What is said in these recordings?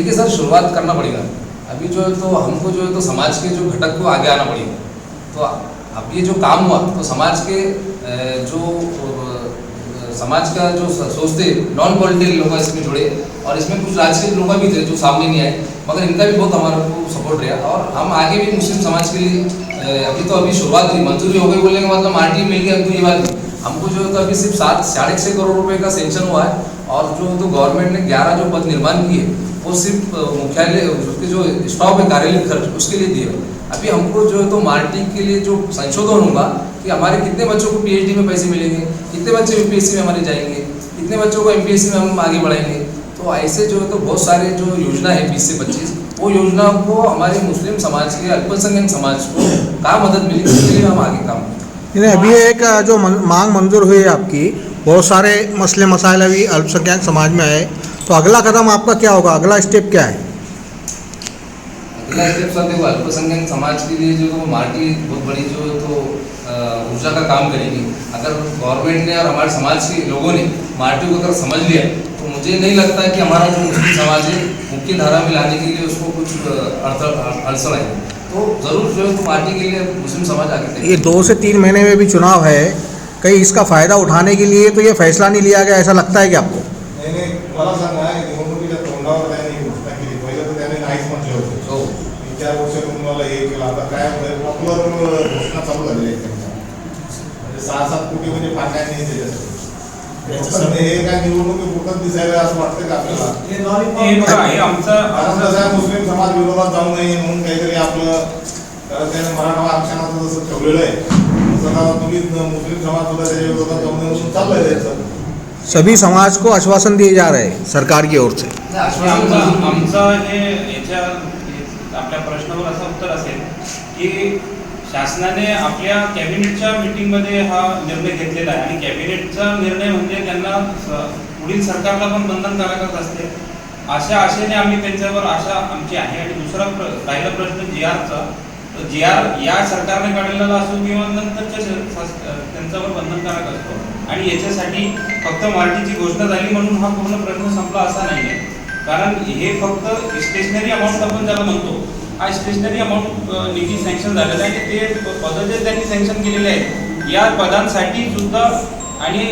देखिए सर, शुरुआत करना पड़ेगा। अभी जो है तो हमको जो है तो समाज के जो घटक को आगे आना पड़ेगा। तो अब ये जो काम हुआ तो समाज के जो समाज का जो सोचते नॉन पॉलिटिकल लोग इसमें जुड़े, और इसमें कुछ राजनीतिक लोग भी थे जो सामने नहीं आए, मगर इनका भी बहुत हमारे को सपोर्ट रहा। और हम आगे भी मुस्लिम समाज के लिए अभी शुरुआत हुई, मंजूरी हो गई बोलने का मतलब आरटी मिल गया, तो ये बात नहीं। हमको जो है तो अभी सिर्फ 7.5 करोड़ रुपए का सेंक्शन हुआ है, और जो तो गवर्नमेंट ने 11 जो पद निर्माण किए वो सिर्फ मुख्यालय उसके जो स्टॉप है कार्यालय खर्च उसके लिए दिए। अभी हमको जो है तो मार्टी के लिए जो संशोधन होगा कि हमारे कितने बच्चों को पीएचडी में पैसे मिलेंगे, कितने बच्चे यूपीएससी में हमारे जाएंगे, कितने बच्चों को एमपीएससी में हम आगे बढ़ाएंगे। तो ऐसे जो है तो बहुत सारे जो योजना है 20 से 25, वो योजना को हमारे मुस्लिम समाज के अल्पसंख्यक समाज को क्या मदद मिली, उसके लिए हम आगे काम करें। अभी एक जो मांग मंजूर हुई है आपकी, बहुत सारे मसले मसाइल अभी अल्पसंख्यक समाज में आए, तो अगला कदम आपका क्या होगा, अगला स्टेप क्या है? अगला स्टेप सर देखो, अल्पसंख्यक समाज के लिए जो मार्टी बहुत बड़ी जो तो ऊर्जा का काम करेगी। अगर गवर्नमेंट ने और हमारे समाज के लोगों ने मार्टी को अगर समझ लिया, तो मुझे नहीं लगता कि हमारा जो मुस्लिम समाज है मुख्य धारा में लाने के लिए उसको कुछ अड़चन आएगी। तो ज़रूर जो है तो पार्टी के लिए मुस्लिम समाज आगे। ये 2 से 3 महीने में भी चुनाव है, कहीं इसका फायदा उठाने के लिए तो ये फैसला नहीं लिया गया, ऐसा लगता है कि आपको? नाही, मला सांगा, निवडणुकीच्या तोंडावर त्यांनी घोषणा केली, पहिलं तर त्यांनी नाहीच म्हटले होते. 3-4 वर्ष तुम्हाला हे केलं, आता काय पॉप्युलर घोषणा चालू झाली आहे त्यांच्या, म्हणजे 6-7 कोटी म्हणजे फार काय नाही त्याच्यासाठी. हे काय निवडणुकी फुकट दिसायला असं वाटतं का आपल्याला? मुस्लिम समाज विरोधात जाऊ नये म्हणून काहीतरी आपलं, कारण त्याने मराठा आरक्षणाचं जसं ठेवलेलं आहे तसं तुम्ही मुस्लिम समाज सुद्धा त्याच्या विरोधात जाऊ नये म्हणून चाललंय त्याचं. सभी समाज को आश्वासन दिए जा रहे हैं सरकार की ओर से। आमचं हे याच्या आपल्या प्रश्नावर असं उत्तर असेल की शासनाने आपल्या कॅबिनेटच्या मीटिंगमध्ये हा निर्णय घेतलेला आहे, आणि कॅबिनेटचा निर्णय म्हणजे त्यांना पुढील सरकारला पण बंधनकारकच असते, अशा आशेने आम्ही त्यांच्यावर आशा आमची आहे. आणि दुसरा राहिला प्रश्न GRचा, तर GR या सरकारने काढलेला असो किंवा नंतरच्या त्यांच्यावर बंधनकारक असतो, आणि याच्यासाठी फक्त मार्टीची घोषणा झाली म्हणून हा पूर्ण प्रश्न संपला असा नाही आहे. कारण हे फक्त स्टेशनरी अमाऊंट आपण ज्याला म्हणतो, हा स्टेशनरी अमाऊंट निधी सँक्शन झालेला आहे, आणि ते पदं जे त्यांनी सँक्शन केलेले आहेत या पदांसाठी सुद्धा, आणि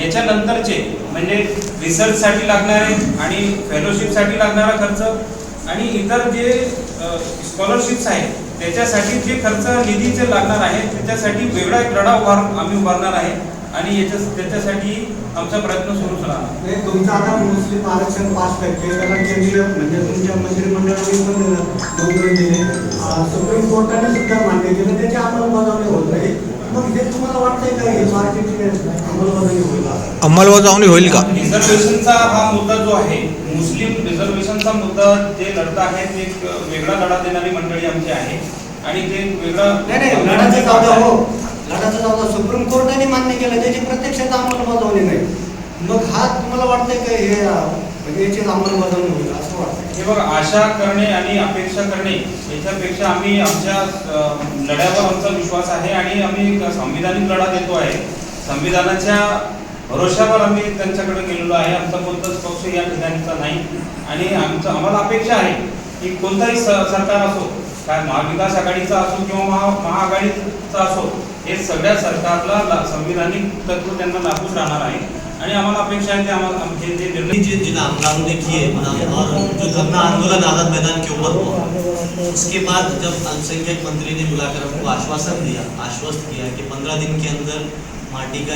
याच्यानंतरचे म्हणजे रिसर्चसाठी लागणारे आणि फेलोशिपसाठी लागणारा खर्च आणि इतर जे स्कॉलरशिप्स आहेत त्याच्यासाठी जे खर्च निधीचे लागणार आहे, त्याच्यासाठी वेगळा एक लढा आम्ही उभारणार आहे, आणि त्याच्यासाठी आमचा प्रयत्न सुरूच राहणार. तुमचं आता मुस्लिम आरक्षण 5% त्याला केंद्रीय म्हणजे तुमच्या मंत्रिमंडळाने पण मंजुरी दिली, सुप्रीम कोर्टाने सुद्धा मान्य केलं, त्याची अंमलबजावणी होत नाही. मग हे तुम्हाला वाटतंय का हे मार्केटची अंमलबजावणी होईल? अंमलबजावणी होईल का? रिझर्वेशनचा हा मुद्दा जो आहे, मुस्लिम रिझर्वेशनचा मुद्दा जे लढत आहे ते एक वेगळा लढा देणारी मंडळी आमची आहे, आणि ते वेगळा लढाचं जाऊ सुप्रीम कोर्टाने मान्य केलं, त्याची प्रत्यक्षात अंमलबजावणी नाही. मग हा तुम्हाला वाटतंय का हे म्हणजे याची अंमलबजावणी होईल असं वाटतं? हे बघा, आशा करणे आणि अपेक्षा करणे याच्यापेक्षा आम्ही आमच्या लढ्यावर आमचा विश्वास आहे, आणि आम्ही संविधानिक लढा देतो आहे. संविधानाच्या भरोश्यावर आम्ही त्यांच्याकडे गेलेलो आहे. आमचा कोणताच पक्ष या ठिकाणचा नाही, आणि आम्हाला अपेक्षा आहे की कोणताही सरकार असो, काय महाविकास आघाडीचा असो किंवा महाआघाडीचा असो, हे सगळ्या सरकारला संविधानिक तत्व त्यांना लागूच राहणार आहे, आणि आम्हाला अपेक्षा है कि आमचे जे निर्णय जिन आमदारों ने किए और जो धरना आंदोलन आज़ाद मैदान के ऊपर हुआ, उसके बाद जब अल्पसंख्यक मंत्री ने बुलाकर हमको आश्वस्त किया कि 15 दिन के अंदर माटी का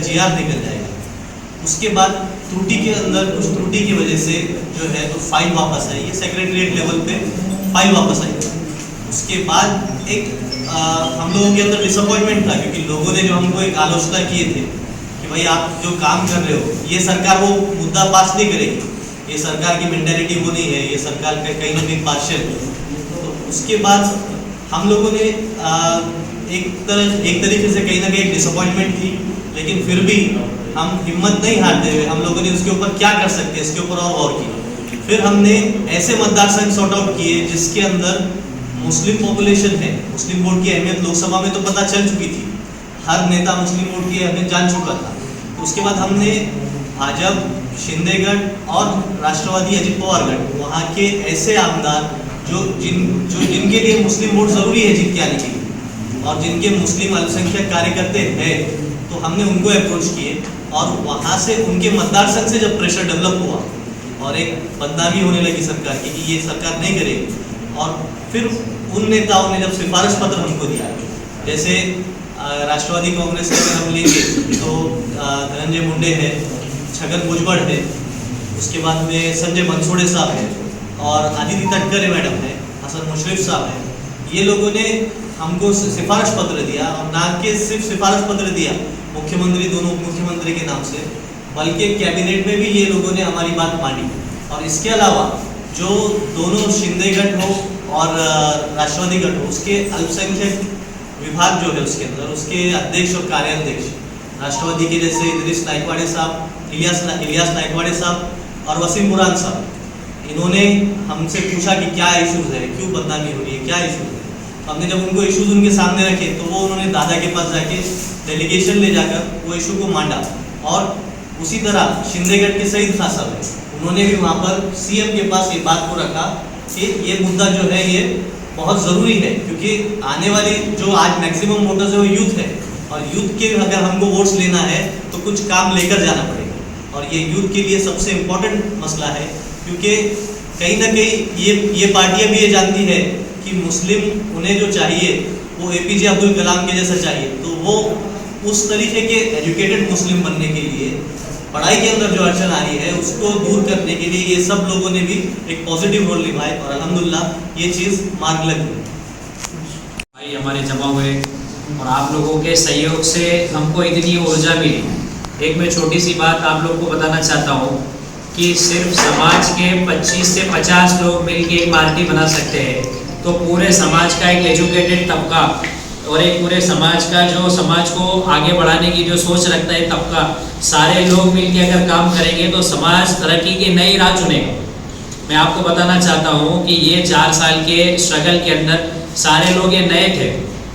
GR निकल जाएगा, उसके बाद त्रुटि के अंदर कुछ त्रुटि की वजह से जो है तो फाइल वापस आई, ये सेक्रेटरीट लेवल पे फाइल वापस आई। उसके बाद एक हम लोगों के अंदर डिसअपॉइंटमेंट था, क्योंकि लोगों ने जो हमको एक आलोचना किए थे कि भाई आप जो काम कर रहे हो, ये सरकार वो मुद्दा पास नहीं करेगी, ये सरकार की मेंटालिटी वो नहीं है, ये सरकार का कहीं ना कहीं पार्शियल है। तो उसके बाद हम लोगों ने एक तरीके से कहीं ना कहीं डिसअपॉइंटमेंट थी, लेकिन फिर भी हम हिम्मत नहीं हारते हुए हम लोगों ने उसके ऊपर क्या कर सकते हैं इसके ऊपर और गौर किया। फिर हमने ऐसे मतदार संघ सॉर्ट आउट किए जिसके अंदर मुस्लिम पॉपुलेशन है। मुस्लिम वोट की अहमियत लोकसभा में तो पता चल चुकी थी, हर नेता मुस्लिम वोट की अहमियत जान चुका था। तो उसके बाद हमने भाजप शिंदे गट और राष्ट्रवादी अजित पवार गट वहाँ के ऐसे आमदार जिनके लिए मुस्लिम वोट जरूरी है जीत के आने के लिए और जिनके मुस्लिम अल्पसंख्यक कार्यकर्ता हैं, तो हमने उनको अप्रोच किए और वहाँ से उनके मतदार संघ से जब प्रेशर डेवलप हुआ और एक बदनामी होने लगी सरकार की कि ये सरकार नहीं करेगी, और फिर उन नेताओं ने जब सिफारिश पत्र हमको दिया, जैसे राष्ट्रवादी कांग्रेस से अगर हम लेंगे तो धनंजय मुंडे है, छगन भुजबल है, उसके बाद में संजय मनसोड़े साहब है और आदिति तटकरे मैडम है, हसन मुशर्रफ साहब है। ये लोगों ने हमको सिफारिश पत्र दिया और ना के सिर्फ सिफारिश पत्र दिया मुख्यमंत्री, दोनों उप मुख्यमंत्री के नाम से, बल्कि कैबिनेट में भी ये लोगों ने हमारी बात मानी। और इसके अलावा जो दोनों शिंदे गट हो और राष्ट्रवादी गट हो, उसके अल्पसंख्यक विभाग जो है उसके अंदर उसके अध्यक्ष और कार्याध्यक्ष राष्ट्रवादी के जैसे इदरीस नाइकवाड़े साहब, इलियास नाइकवाड़े साहब और वसीम बुरहान साहब, इन्होंने हमसे पूछा कि क्या इश्यूज है, क्यों बदनामी हो रही है, क्या इश्यूज है। हमने जब उनको इश्यूज उनके सामने रखे तो वो उन्होंने दादा के पास जाके डेलीगेशन ले जाकर वो इशू को मांडा। और उसी तरह शिंदेगढ़ के सईद खान साहब है, उन्होंने भी वहाँ पर सीएम के पास ये बात को रखा कि ये मुद्दा जो है ये बहुत ज़रूरी है, क्योंकि आने वाली जो आज मैक्सिमम वोटर्स है वो यूथ है और यूथ के अगर हमको वोट्स लेना है तो कुछ काम लेकर जाना पड़ेगा। और ये यूथ के लिए सबसे इम्पोर्टेंट मसला है, क्योंकि कहीं ना कहीं ये पार्टियाँ भी ये जानती है कि मुस्लिम उन्हें जो चाहिए वो APJ अब्दुल कलाम के जैसा चाहिए, तो वो उस तरीके के एजुकेटेड मुस्लिम बनने के लिए पढ़ाई के अंदर जो अड़चन आ रही है उसको दूर करने के लिए ये सब लोगों ने भी एक पॉजिटिव रोल निभाए और अल्हम्दुलिल्लाह ये चीज़ मार्ग लग गई। भाई हमारे जमा हुए और आप लोगों के सहयोग से हमको इतनी ऊर्जा मिली। एक मैं छोटी सी बात आप लोग को बताना चाहता हूँ कि सिर्फ समाज के 25 से 50 लोग मिलकर एक पार्टी बना सकते हैं, तो पूरे समाज का एक एजुकेटेड तबका और एक पूरे समाज का जो समाज को आगे बढ़ाने की जो सोच रखता है तबका, सारे लोग मिलकर अगर काम करेंगे तो समाज तरक्की की नई राह चुनेगा। मैं आपको बताना चाहता हूँ कि ये 4 साल के स्ट्रगल के अंदर सारे लोग ये नए थे,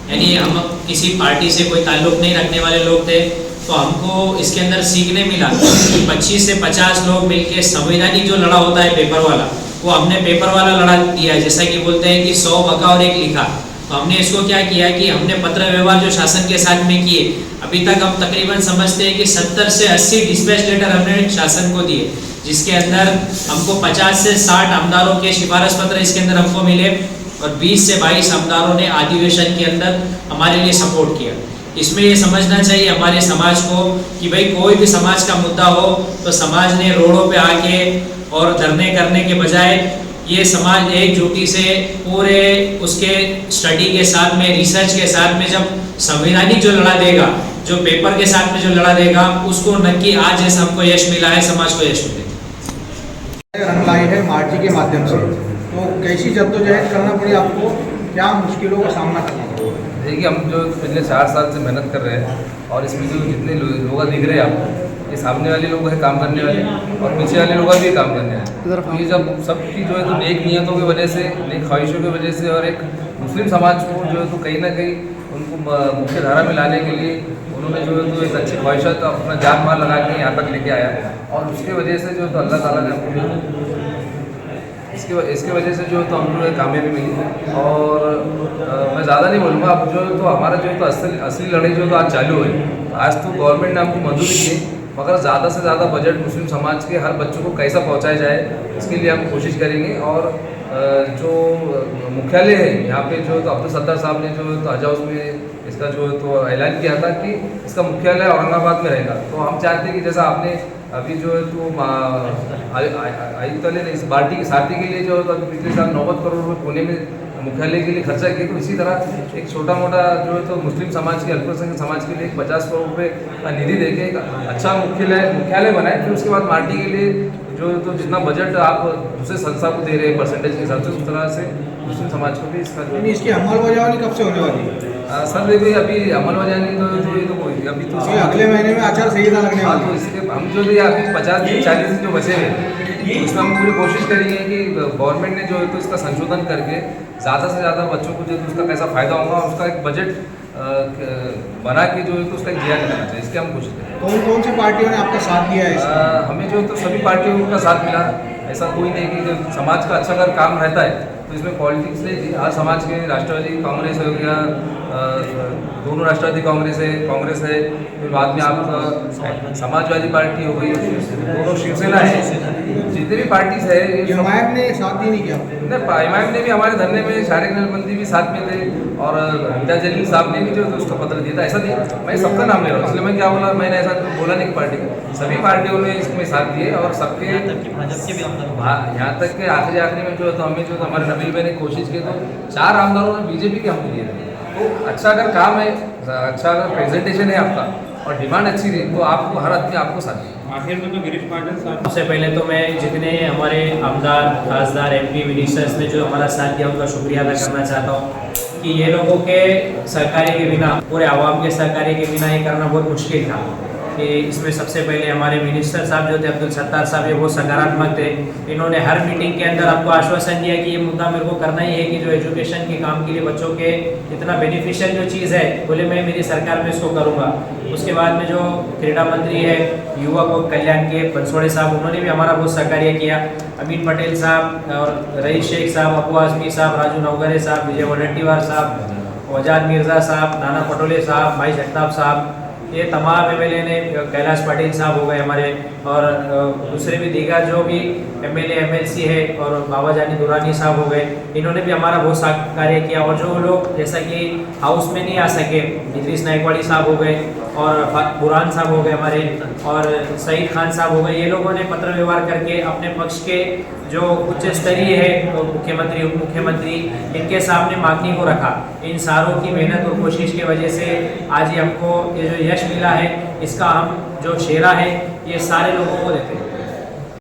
यानी हम किसी पार्टी से कोई ताल्लुक़ नहीं रखने वाले लोग थे, तो हमको इसके अंदर सीखने मिला कि 25 से 50 लोग मिलकर संवैधानिक जो लड़ा होता है पेपर वाला, वो हमने पेपर वाला लड़ा दिया है। जैसा कि बोलते हैं कि 100 बका और 1 लिखा, तो हमने इसको क्या किया कि हमने पत्र व्यवहार जो शासन के साथ में किए, अभी तक हम तकरीबन समझते हैं कि 70 से 80 डिस्पैच लेटर हमने शासन को दिए, जिसके अंदर हमको 50 से 60 आमदारों के सिफारिश पत्र इसके अंदर हमको मिले और 20 से 22 आमदारों ने अधिवेशन के अंदर हमारे लिए सपोर्ट किया। इसमें ये समझना चाहिए हमारे समाज को कि भाई कोई भी समाज का मुद्दा हो तो समाज ने रोडों पे आके और धरने करने के बजाय ये समाज एकजुटी से पूरे उसके स्टडी के साथ में, रिसर्च के साथ में जब संवैधानिक जो लड़ा देगा, जो पेपर के साथ में जो लड़ा देगा, उसको नक्की आज जैसा हमको यश मिला है समाज को यश मिलेगा। रंग लाई है मार्ची के माध्यम से, तो कैसी जद्दोजहद करना पड़ी आपको, क्या मुश्किलों का सामना करना पड़ा? देखिए, हम जो पिछले 4 साल से मेहनत कर रहे हैं और इसमें जो जितने लोग दिख रहे हैं आपको, ये सामने वाले लोग हैं काम करने वाले और पीछे वाले लोग भी काम करने वाले। तो ये जब सबकी जो है तो नेक नियतों की वजह से, नेक ख्वाहिशों की वजह से और एक मुस्लिम समाज को जो है तो कहीं ना कहीं उनको मुख्य धारा में लाने के लिए उन्होंने जो है तो एक अच्छी ख्वाहिशत अपना जान माल लगा के यहाँ तक लेके आया और उसके वजह से जो तो अल्लाह ताला ने हमको इसके वजह से जो तो हमको कामयाबी मिली। और मैं ज़्यादा नहीं बोलूँगा, अब जो तो हमारा जो तो असली लड़ाई जो तो आज चालू है। आज तो गवर्नमेंट ने हमको मंजूरी दी, मगर ज़्यादा से ज़्यादा बजट मुस्लिम समाज के हर बच्चों को कैसा पहुँचाया जाए, इसके लिए हम कोशिश करेंगे। और जो मुख्यालय है यहाँ पे जो तो अब्दुल सत्तार साहब ने जो तो हज हाउस में इसका जो तो ऐलान किया था कि इसका मुख्यालय औरंगाबाद में रहेगा। तो हम चाहते हैं कि जैसा आपने अभी जो है तो आयुक्त ने इस पार्टी के साथी के लिए जो है तो पिछले साल 90 करोड़ रुपये पुणे में मुख्यालय के लिए खर्चा किया, तो इसी तरह एक छोटा मोटा जो है तो मुस्लिम समाज के, अल्पसंख्यक समाज के लिए 50 करोड़ रुपये का निधि देके एक अच्छा मुख्यालय बनाए। फिर उसके बाद पार्टी के लिए जो तो जितना बजट आप दूसरे संस्था को दे रहे हैं परसेंटेज के हिसाब से, उस तरह से मुस्लिम समाज को भी इसका इसकी अमलबजावनी कब से होने वाली है? सर देखिए, अभी अमलबजावनी तो अभी तो अगले महीने में आचार संहिता लगने वाली है। तो इसके हम जो भी अभी 50 दिन 40 दिन जो बचे हैं, तो इसमें हम पूरी कोशिश करेंगे कि गवर्नमेंट ने जो है तो इसका संशोधन करके ज़्यादा से ज़्यादा बच्चों को जो है उसका कैसा फ़ायदा होगा और उसका एक बजट बना के जो है तो उसका जिया करना चाहिए, इसके हम खुश थे। कौन कौन सी पार्टियों ने आपका साथ दिया है इसमें? हमें जो है तो सभी पार्टियों का साथ मिला, ऐसा कोई नहीं कि जब समाज का अच्छा अगर काम रहता है तो इसमें पॉलिटिक्स नहीं थी। हर समाज के राष्ट्रवादी कांग्रेस हो गया, दोनों राष्ट्रवादी कांग्रेस है, फिर बाद में आप समाजवादी पार्टी हो गई, दोनों शिवसेना है, जितने भी पार्टीज है ये सब- एमआईएम ने साथ ही नहीं किया? नहीं, एमआईएम ने भी हमारे धरने में शारीरिक नलबंदी भी साथ में थे, और हंडा जलील साहब ने भी जो उसका पत्र दिया था। ऐसा नहीं, मैं सबका नाम ले रहा हूँ, इसलिए मैं क्या बोला, मैंने ऐसा बोला नहीं पार्टी का, सभी पार्टियों ने इसमें साथ दिए और सबके भाजपा के भी आमदार यहाँ तक के आखिरी में जो है तो हमें जो हमारे नबील भाई ने कोशिश की तो 4 आमदारों ने बीजेपी के हमको दिए थे। तो अच्छा अगर काम है, अच्छा अगर प्रेजेंटेशन है आपका और डिमांड अच्छी रही तो आपको हर आदमी आपको साथ देगा। आखिर में तो गिरीश महाजन साहब, सबसे पहले तो मैं जितने हमारे आमदार, खासदार, एमपी, मिनिस्टर्स ने जो हमारा साथ दिया उनका शुक्रिया अदा करना चाहता हूँ कि ये लोगों के सहकार्य के बिना, पूरे आवाम के सहकार्य के बिना ये करना बहुत मुश्किल था। कि इसमें सबसे पहले हमारे मिनिस्टर साहब जो थे अब्दुल सत्तार साहब, ये बहुत सकारात्मक थे। इन्होंने हर मीटिंग के अंदर आपको आश्वासन दिया कि ये मुद्दा मेरे को करना ही है कि जो एजुकेशन के काम के लिए बच्चों के इतना बेनिफिशियल जो चीज़ है, बोले मैं मेरी सरकार में इसको करूँगा। उसके बाद में जो क्रीड़ा मंत्री है, युवा को कल्याण के बनसोड़े साहब, उन्होंने भी हमारा बहुत सहकार्य किया। अमीन पटेल साहब और रईस शेख साहब, अबू आजमी साहब, राजू नवगरे साहब, विजय वडेट्टीवार साहब, वजाद मिर्ज़ा साहब, नाना पटोले साहब, भाई जगताप साहब, ये तमाम एमएलए ने, कैलाश पाटिल साहब हो गए हमारे, और दूसरे भी दीगर जो भी एमएलए एमएलसी है, और बाबा जानी दुरानी साहब हो गए, इन्होंने भी हमारा बहुत सहकार्य किया। और जो लोग जैसा कि हाउस में नहीं आ सके, इद्रीस नायकवाड़ी साहब हो गए और बुरहान साहब हो गए हमारे, और सईद खान साहब हो गए, ये लोगों ने पत्र व्यवहार करके अपने पक्ष के जो उच्च स्तरीय है, तो मुख्यमंत्री, उप मुख्यमंत्री, इनके सामने मांगनी को रखा। इन सारों की मेहनत और कोशिश की वजह से आज ये हमको ये जो यश मिला है, इसका हम जो शेरा है ये सारे लोगों को देते हैं।